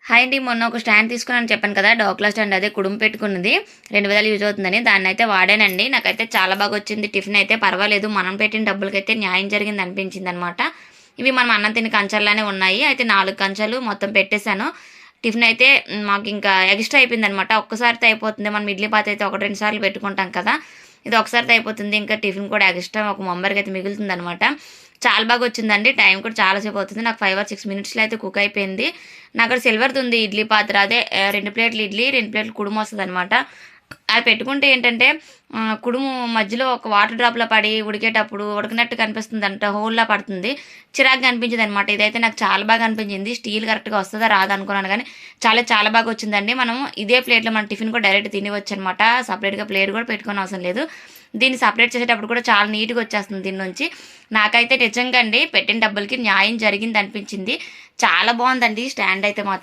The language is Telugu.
హాయ్ అండి. మొన్న ఒక స్టాండ్ తీసుకున్నాను చెప్పాను కదా! డోక్లా స్టాండ్ అదే కుడుము పెట్టుకున్నది. 2000 యూజ్ అవుతుందని. దాన్నయితే వాడానండి. నాకైతే చాలా బాగా వచ్చింది. టిఫిన్ అయితే పర్వాలేదు. మనం పెట్టిన డబ్బులకైతే న్యాయం జరిగింది అనిపించిందనమాట. ఇవి మనం అన్నం తినే కంచాల్లానే ఉన్నాయి. అయితే 4 కంచాలు మొత్తం పెట్టేశాను. టిఫిన్ అయితే మాకింకా ఎక్స్‌ట్రా అయిపోయిందనమాట. ఒక్కసారితో అయిపోతుంది. మనం ఇడ్లీ పాత అయితే 1, 2 సార్లు పెట్టుకుంటాం కదా! ఇది ఒకసారితో అయిపోతుంది. ఇంకా టిఫిన్ కూడా ఎక్స్‌ట్రా ఒక మెంబర్‌కైతే మిగులుతుందనమాట. చాలా బాగా వచ్చిందండి. టైం కూడా చాలా సేపు అవుతుంది. నాకు 5 ఆర్ 6 మినిట్స్‌లో అయితే కుక్ అయిపోయింది. నాకడ సిల్వర్‌దుంది ఇడ్లీ పాత్ర. అదే 2 ప్లేట్‌లు ఇడ్లీ, 2 ప్లేట్‌లు కుడుమొస్తదనమాట. అది పెట్టుకుంటే ఏంటంటే కుడుము మధ్యలో ఒక వాటర్ డ్రాప్‌లా పడి ఉడికేటప్పుడు ఉడకనట్టు కనిపిస్తుందంట. హోల్‌లా పడుతుంది. చిరాకుగా అనిపించిందనమాట. ఇదైతే నాకు చాలా బాగా అనిపించింది. స్టీల్ కరెక్ట్‌గా వస్తదా రాదా అనుకున్నాను గానీ చాలా చాలా బాగా వచ్చిందండి. మనం ఇదే ప్లేట్‌లో మన టిఫిన్ కూడా డైరెక్ట్ తినేయొచ్చనమాట. సెపరేట్‌గా ప్లేట్ కూడా పెట్టుకోనవసరం లేదు. దీన్ని సెపరేట్ చేసేటప్పుడు కూడా చాలా నీట్‌గా వచ్చేస్తుంది దీని నుంచి. నాకైతే నిజంగా అండి పెట్టిన డబ్బులకి న్యాయం జరిగిందనిపించింది. చాలా బావుందండి స్టాండ్ అయితే మాత్రం.